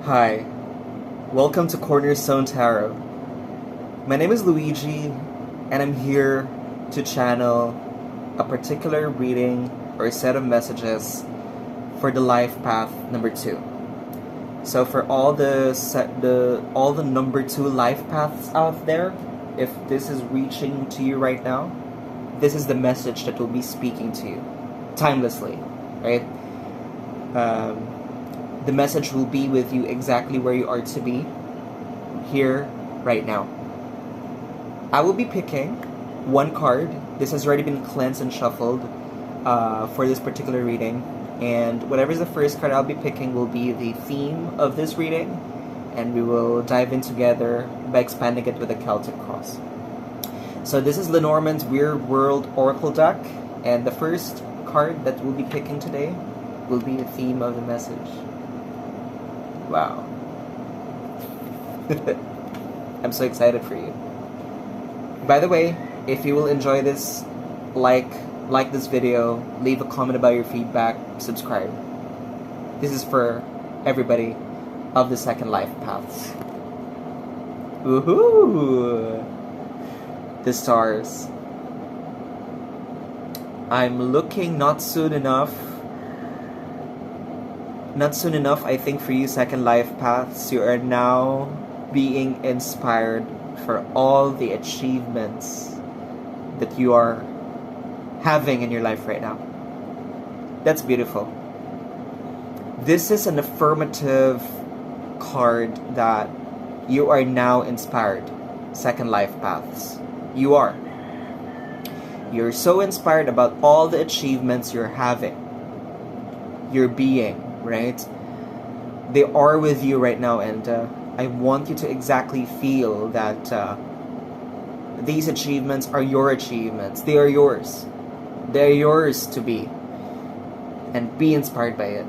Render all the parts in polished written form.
Hi, welcome to Cornerstone Tarot. My name is Luigi, and I'm here to channel a particular reading or a set of messages for the life path number 2. So for all the number 2 life paths out there, if this is reaching to you right now, this is the message that will be speaking to you timelessly, right? The message will be with you exactly where you are to be, here, right now. I will be picking one card. This has already been cleansed and shuffled for this particular reading. And whatever is the first card I'll be picking will be the theme of this reading. And we will dive in together by expanding it with a Celtic cross. So this is Lenormand's Weird World Oracle deck. And the first card that we'll be picking today will be the theme of the message. Wow. I'm so excited for you. By the way, if you will enjoy this, like this video, leave a comment about your feedback, subscribe. This is for everybody of the second life paths. Woohoo! The stars. I'm looking not soon enough, I think, for you second life paths. You are now being inspired for all the achievements that you are having in your life right now. That's beautiful. This is an affirmative card that you are now inspired, second life paths. You are. You're so inspired about all the achievements you're having. You're being, right? They are with you right now, and I want you to exactly feel that these achievements are your achievements. They are yours. They are yours to be. And be inspired by it.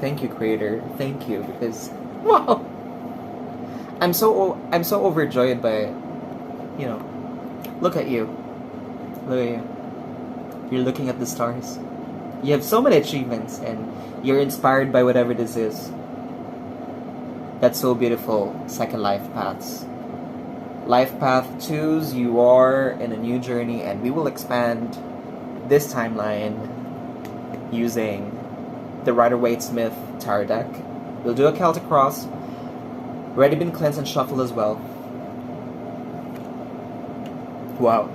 Thank you, Creator. Thank you, because wow, I'm so overjoyed by it. You know, look at you. Look at you. You're looking at the stars. You have so many achievements, and you're inspired by whatever this is. That's so beautiful, second life paths. Life path 2s, you are in a new journey, and we will expand this timeline using the Rider-Waite-Smith tarot deck. We'll do a Celtic cross. Already been cleansed and shuffled as well. Wow.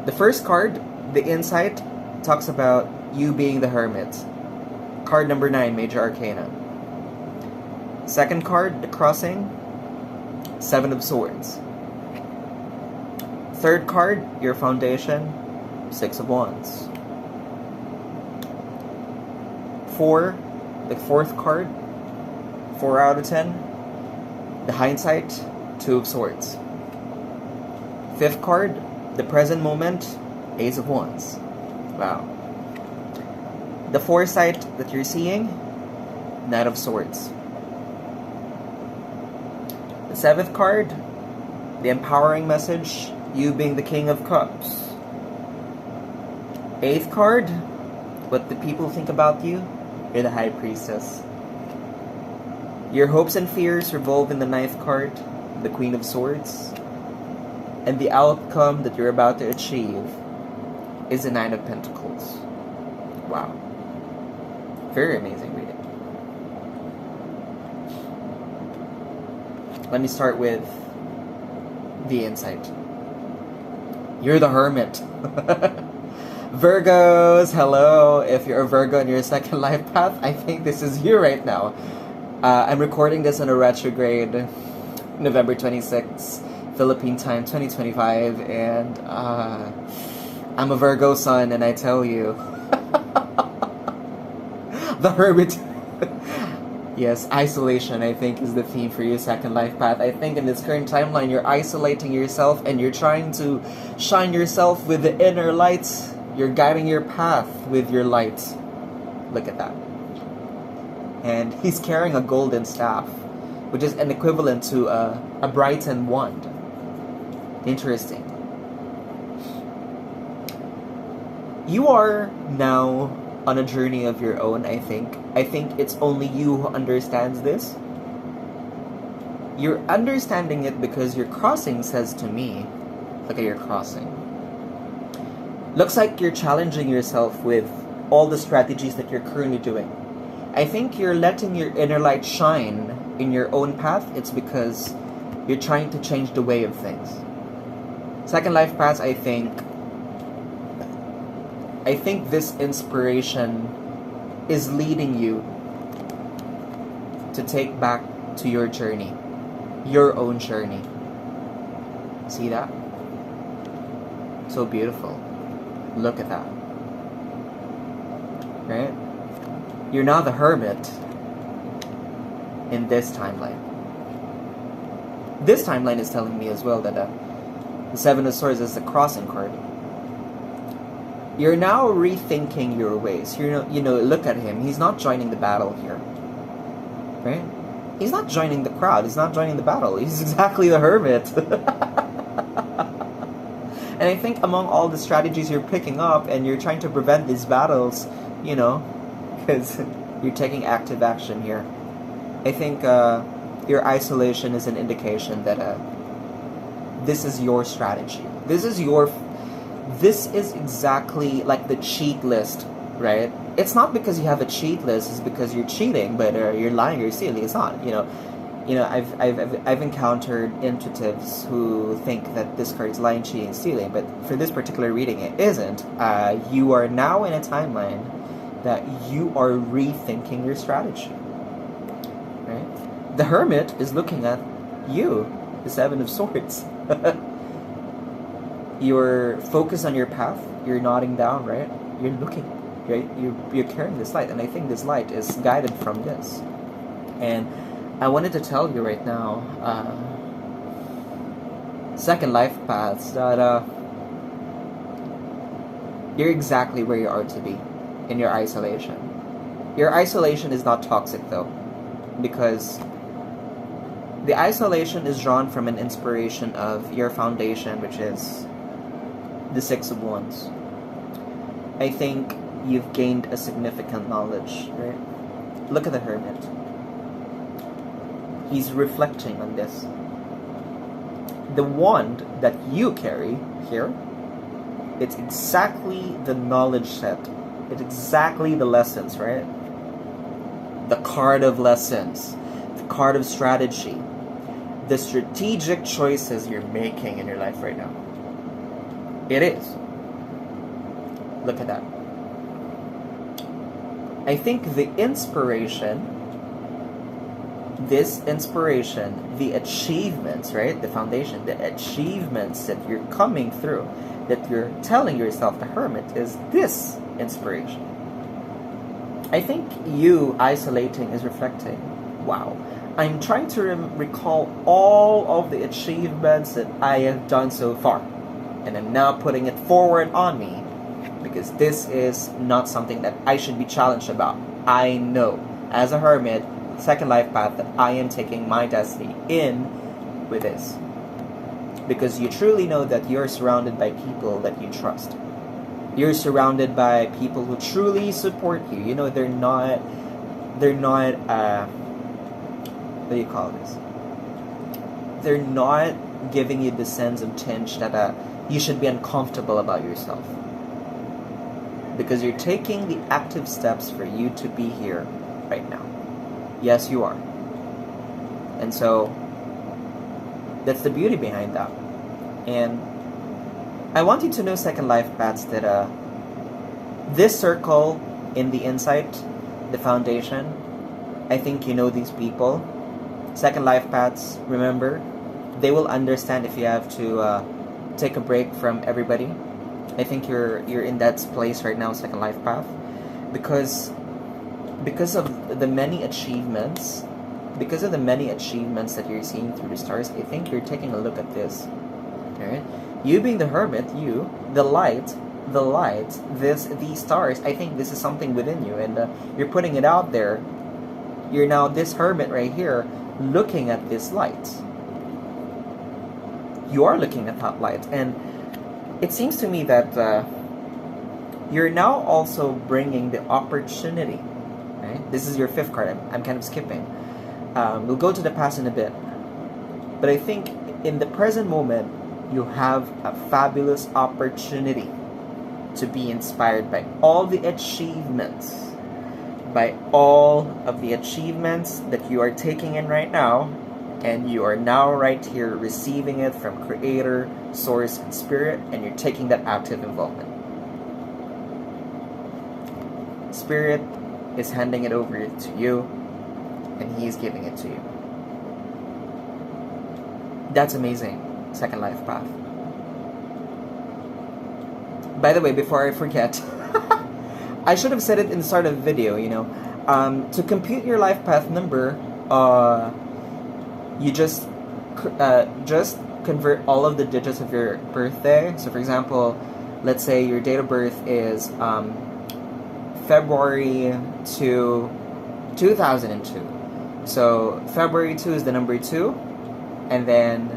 The first card, the insight, talks about you being the Hermit. Card number 9, Major Arcana. Second card, the Crossing, 7 of Swords. Third card, your Foundation, 6 of Wands. 4, the fourth card, 4 out of 10, the Hindsight, 2 of Swords. Fifth card, the Present Moment, Ace of Wands. Wow. The Foresight that you're seeing, Knight of Swords. The 7th card, the Empowering Message, you being the King of Cups. 8th card, what the people think about you, you're the High Priestess. Your hopes and fears revolve in the 9th card, the Queen of Swords. And the outcome that you're about to achieve is the 9 of Pentacles. Wow. Very amazing reading. Let me start with the insight. You're the Hermit. Virgos, hello. If you're a Virgo in your second life path, I think this is you right now. I'm recording this on a retrograde, November 26th, Philippine time, 2025, and I'm a Virgo sun, and I tell you, the Hermit. Yes, isolation, I think, is the theme for your second life path. I think in this current timeline, you're isolating yourself, and you're trying to shine yourself with the inner light. You're guiding your path with your light. Look at that. And he's carrying a golden staff, which is an equivalent to a brightened wand. Interesting. You are now on a journey of your own, I think. I think it's only you who understands this. You're understanding it because your crossing says to me, look at your crossing. Looks like you're challenging yourself with all the strategies that you're currently doing. I think you're letting your inner light shine in your own path. It's because you're trying to change the way of things. Second life paths, I think this inspiration is leading you to take back to your journey, your own journey. See that? So beautiful. Look at that. Right? You're now the Hermit in this timeline. This timeline is telling me as well that the Seven of Swords is the crossing card. You're now rethinking your ways. You know, look at him. He's not joining the battle here. Right? He's not joining the crowd. He's not joining the battle. He's exactly the Hermit. And I think among all the strategies you're picking up and you're trying to prevent these battles, you know, because you're taking active action here. I think your isolation is an indication that this is your strategy. This is exactly like the cheat list, right? It's not because you have a cheat list, it's because you're cheating, but you're lying, you're stealing. It's not, you know. I've encountered intuitives who think that this card is lying, cheating, stealing, but for this particular reading, it isn't. You are now in a timeline that you are rethinking your strategy. Right? The Hermit is looking at you, the Seven of Swords. You're focused on your path. You're nodding down, right? You're looking, right? You're carrying this light, and I think this light is guided from this. And I wanted to tell you right now, second life paths, that you're exactly where you are to be in your isolation. Your isolation is not toxic though, because the isolation is drawn from an inspiration of your foundation, which is the Six of Wands. I think you've gained a significant knowledge, right? Look at the Hermit. He's reflecting on this. The wand that you carry here, it's exactly the knowledge set. It's exactly the lessons, right? The card of lessons, the card of strategy, the strategic choices you're making in your life right now. It is. Look at that. I think the inspiration, the achievements, right? The foundation, the achievements that you're coming through, that you're telling yourself, the Hermit, is this inspiration. I think you isolating is reflecting, wow, I'm trying to recall all of the achievements that I have done so far, and I'm now putting it forward on me, because this is not something that I should be challenged about. I know, as a Hermit, second life path, that I am taking my destiny in with this, because you truly know that you're surrounded by people that you trust. You're surrounded by people who truly support you. You know, they're not what do you call this? They're not giving you the sense of tinge that you should be uncomfortable about yourself, because you're taking the active steps for you to be here right now. Yes, you are. And so that's the beauty behind that. And I want you to know, second life paths, that this circle in the insight, the foundation, I think you know these people. Second life paths, remember, they will understand if you have to take a break from everybody. I think you're in that place right now, second life path, because of the many achievements, that you're seeing through the stars. I think you're taking a look at this. Alright? You being the Hermit, the light, these stars, I think this is something within you, and you're putting it out there. You're now this Hermit right here, looking at this light. You are looking at that light, and it seems to me that you're now also bringing the opportunity, right? This is your fifth card. I'm kind of skipping. We'll go to the past in a bit. But I think in the present moment, you have a fabulous opportunity to be inspired by all the achievements, by all of the achievements that you are taking in right now, and you are now right here receiving it from Creator, Source, and Spirit, and you're taking that active involvement. Spirit is handing it over to you, and He's giving it to you. That's amazing. Second life path. By the way, before I forget, I should have said it in the start of the video, you know. To compute your life path number, you just convert all of the digits of your birthday. So for example, let's say your date of birth is February 2002. So February 2 is the number 2, and then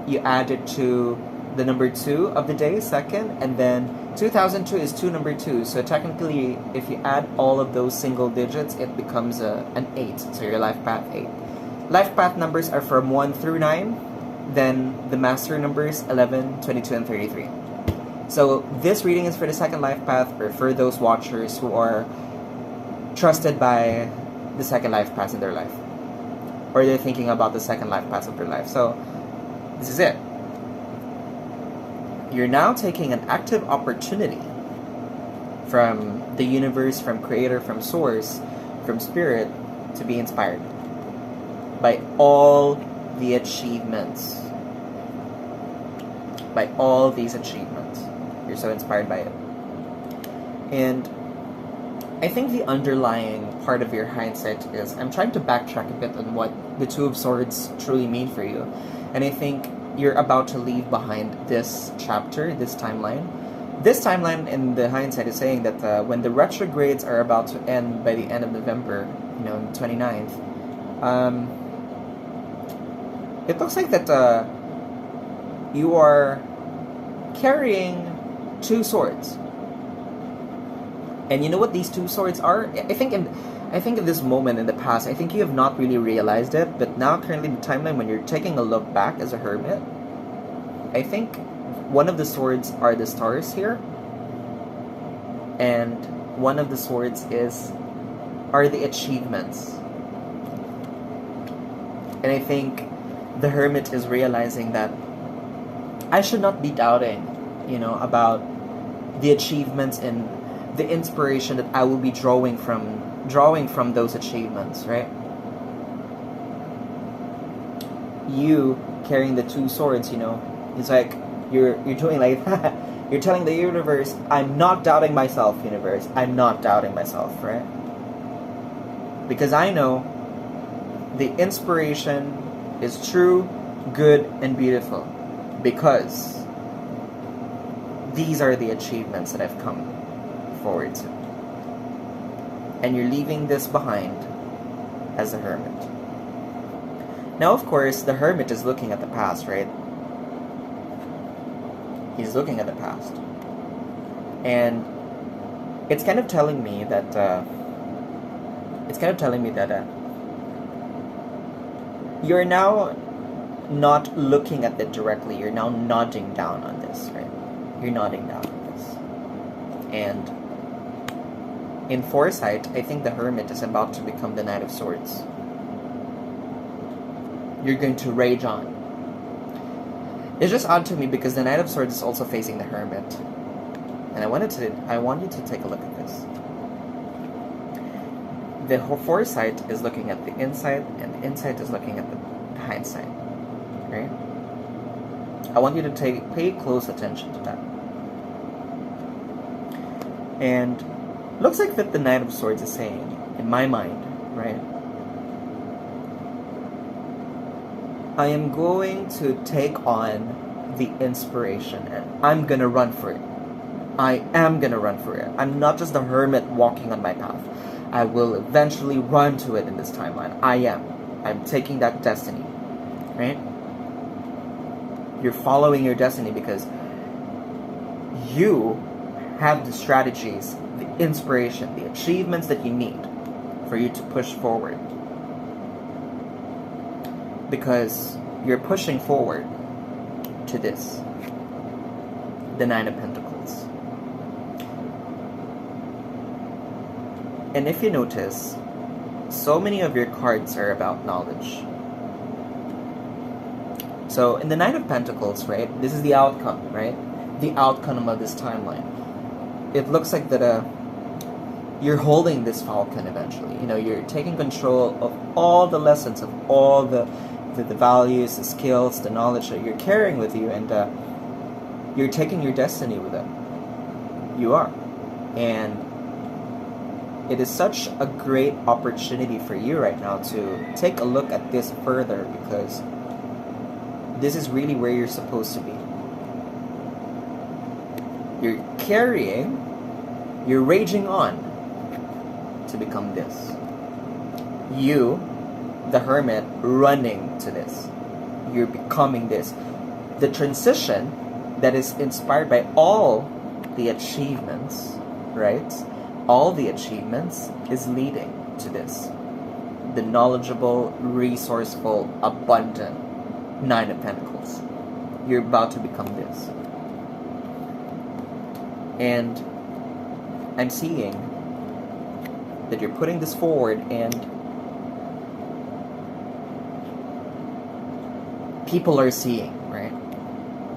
you add it to the number 2 of the day, second, and then 2002 is 2 number 2. So technically, if you add all of those single digits, it becomes an 8. So your life path 8. Life path numbers are from 1 through 9. Then the master numbers 11, 22, and 33. So this reading is for the second life path, or for those watchers who are trusted by the second life path in their life, or they're thinking about the second life path of their life. So this is it. You're now taking an active opportunity from the universe, from Creator, from Source, from Spirit, to be inspired by all the achievements. By all these achievements. You're so inspired by it. And I think the underlying part of your hindsight is, I'm trying to backtrack a bit on what the Two of Swords truly mean for you. And I think you're about to leave behind this chapter, this timeline. This timeline in the hindsight is saying that when the retrogrades are about to end by the end of November, you know, 29th, it looks like that you are carrying two swords. And you know what these two swords are? I think in this moment in the past, I think you have not really realized it, but now currently the timeline, when you're taking a look back as a hermit, I think one of the swords are the stars here, and one of the swords are the achievements. And I think the hermit is realizing that I should not be doubting, you know, about the achievements and the inspiration that I will be drawing from those achievements, right? You carrying the two swords, you know, it's like you're doing like that. You're telling the universe, I'm not doubting myself, universe. I'm not doubting myself, right? Because I know the inspiration is true, good, and beautiful. Because these are the achievements that I've come forward to. And you're leaving this behind as a hermit. Now, of course, the hermit is looking at the past, right? He's looking at the past. And it's kind of telling me that you're now not looking at it directly. You're now nodding down on this, right? You're nodding down on this. And in foresight, I think the hermit is about to become the Knight of Swords. You're going to rage on. It's just odd to me because the Knight of Swords is also facing the hermit. And I want you to take a look at this. The foresight is looking at the inside, and the insight is looking at the hindsight. Right? I want you to pay close attention to that. And looks like that the Knight of Swords is saying, in my mind, right? I am going to take on the inspiration and I'm gonna run for it. I am gonna run for it. I'm not just a hermit walking on my path. I will eventually run to it in this timeline. I'm taking that destiny, right? You're following your destiny because you have the strategies, the inspiration, the achievements that you need for you to push forward. Because you're pushing forward to this, the Nine of Pentacles. And if you notice, so many of your cards are about knowledge. So in the Nine of Pentacles, right, this is the outcome, right? The outcome of this timeline. It looks like that you're holding this falcon eventually. You know, you're taking control of all the lessons, of all the values, the skills, the knowledge that you're carrying with you, and you're taking your destiny with them. You are. And it is such a great opportunity for you right now to take a look at this further, because this is really where you're supposed to be. You're carrying, you're raging on to become this. You, the Hermit, running to this. You're becoming this. The transition that is inspired by all the achievements, right? All the achievements is leading to this. The knowledgeable, resourceful, abundant Nine of Pentacles. You're about to become this. And I'm seeing that you're putting this forward, and people are seeing, right?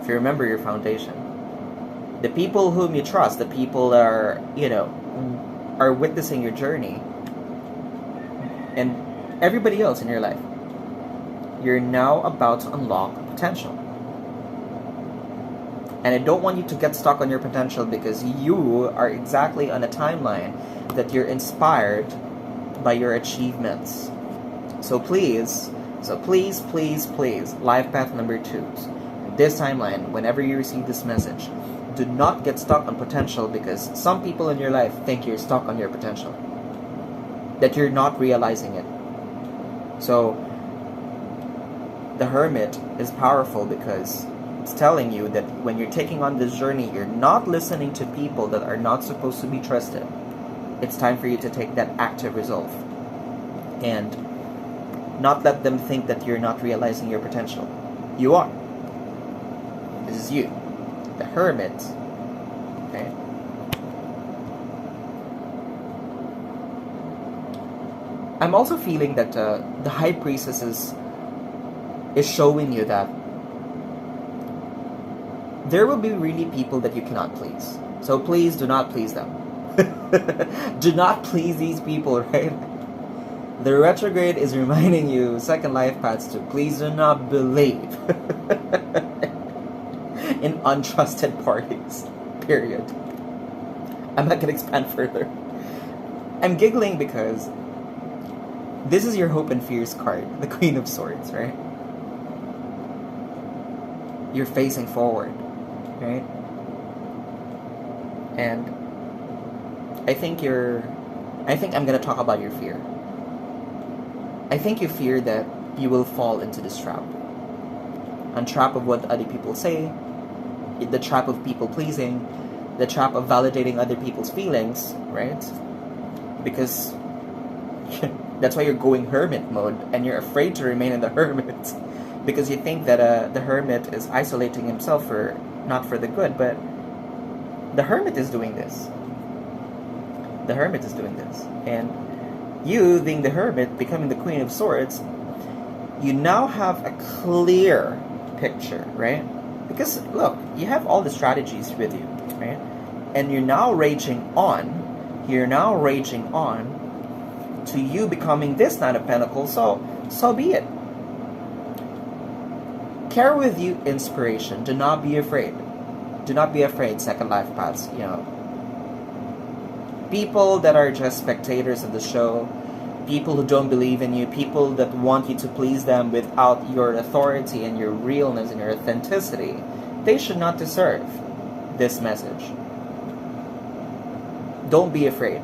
If you remember your foundation, the people whom you trust, the people that are, you know, are witnessing your journey, and everybody else in your life, you're now about to unlock potential. And I don't want you to get stuck on your potential, because you are exactly on a timeline that you're inspired by your achievements. So please, life path number 2, this timeline, whenever you receive this message, do not get stuck on potential, because some people in your life think you're stuck on your potential, that you're not realizing it. So the Hermit is powerful because it's telling you that when you're taking on this journey, you're not listening to people that are not supposed to be trusted. It's time for you to take that active resolve and not let them think that you're not realizing your potential. You are. This is you, the Hermit. Okay. I'm also feeling that the High Priestess is showing you that there will be really people that you cannot please. So please do not please them. Do not please these people, right? The retrograde is reminding you, second life paths, to please do not believe in untrusted parties. Period. I'm not going to expand further. I'm giggling because this is your hope and fears card, the Queen of Swords, right? You're facing forward, right? And I think I'm going to talk about your fear. I think you fear that you will fall into this trap. A trap of what other people say, the trap of people pleasing, the trap of validating other people's feelings, right? Because that's why you're going Hermit mode, and you're afraid to remain in the Hermit. Because you think that the Hermit is isolating himself not for the good, but the Hermit is doing this. The Hermit is doing this. And you, being the Hermit, becoming the Queen of Swords, you now have a clear picture, right? Because, look, you have all the strategies with you, right? And you're now raging on to you becoming this Knight of Pentacles, so be it. Carry with you inspiration. Do not be afraid. Do not be afraid, second life paths, you know. People that are just spectators of the show, people who don't believe in you, people that want you to please them without your authority and your realness and your authenticity, they should not deserve this message. Don't be afraid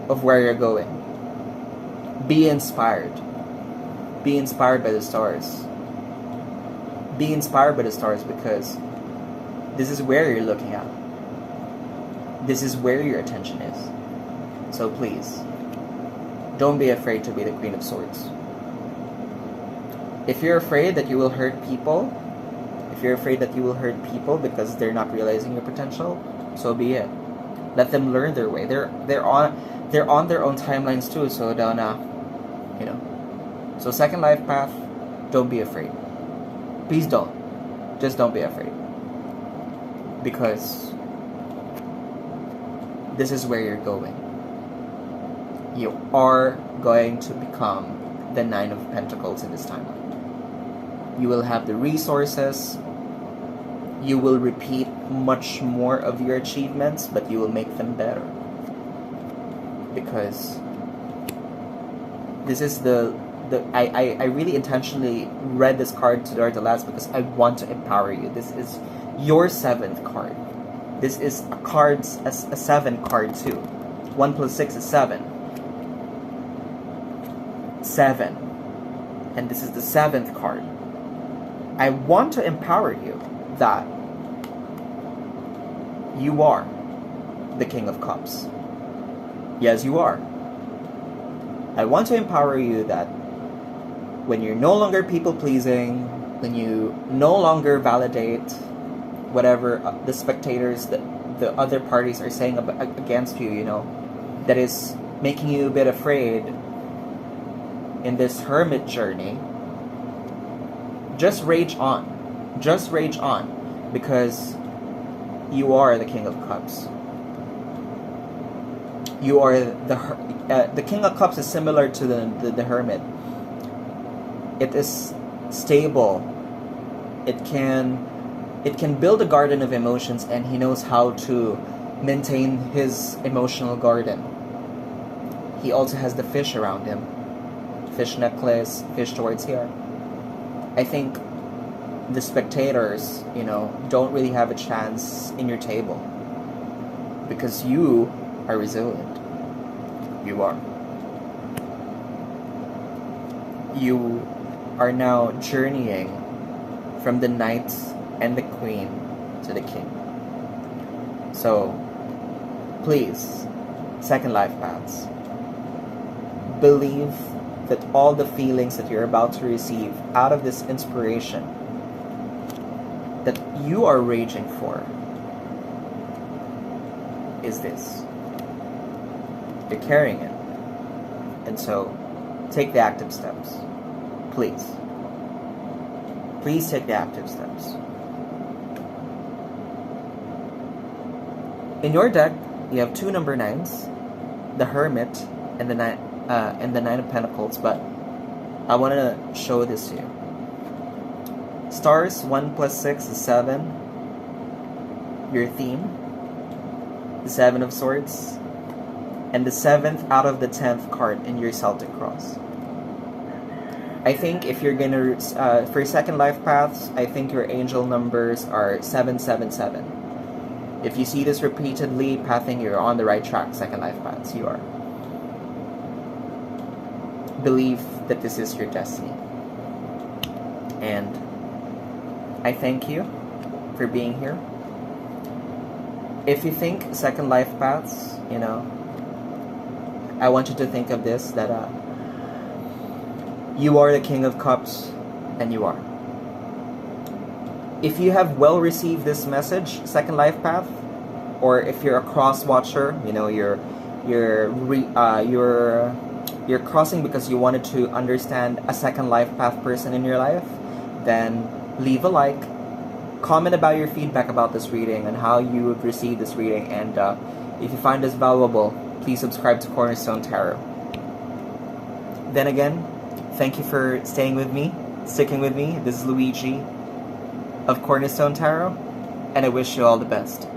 of where you're going. Be inspired. Be inspired by the stars. Be inspired by the stars, because this is where you're looking at. this is where your attention is. So please, don't be afraid to be the Queen of Swords. If you're afraid that you will hurt people, because they're not realizing your potential, so be it. Let them learn their way. They're on their own timelines too, so don't So second life path, don't be afraid. Please don't. Just don't be afraid. Because this is where you're going. You are going to become the Nine of Pentacles in this timeline. You will have the resources. You will repeat much more of your achievements, but you will make them better. Because this is I really intentionally read this card towards the last because I want to empower you. This is your 7th card. This is a 7 card too. 1 plus 6 is 7. 7. And this is the 7th card. I want to empower you that you are the King of Cups. Yes, you are. I want to empower you that when you're no longer people-pleasing, when you no longer validate whatever the spectators, the other parties are saying against you, that is making you a bit afraid in this hermit journey, just rage on. Just rage on. Because you are the King of Cups. You are the King of Cups is similar to the Hermit. It is stable. It can build a garden of emotions, and he knows how to maintain his emotional garden. He also has the fish around him. Fish necklace, fish towards here. I think the spectators, don't really have a chance in your table. Because you are resilient. You are. You are now journeying from the Knight and the Queen to the King. So, please, second life paths, believe that all the feelings that you're about to receive out of this inspiration that you are raging for is this. You're carrying it. And so, take the active steps. Please. Please take the active steps. In your deck, you have 2 number 9s, the Hermit and the Nine of Pentacles, but I want to show this to you. Stars, 1 plus 6 is 7. Your theme, the 7 of Swords, and the 7th out of the 10th card in your Celtic Cross. I think if you're gonna, for second life paths, I think your angel numbers are 777. If you see this repeatedly, pathing, you're on the right track, second life paths, you are. Believe that this is your destiny. And I thank you for being here. If you think second life paths, I want you to think of this, that you are the King of Cups, and you are. If you have well received this message, second life path, or if you're a cross watcher, you're crossing because you wanted to understand a second life path person in your life, then leave a like, comment about your feedback about this reading and how you would receive this reading, and if you find this valuable, please subscribe to Cornerstone Tarot. Then again, thank you for staying with me, sticking with me. This is Luigi of Cornerstone Tarot, and I wish you all the best.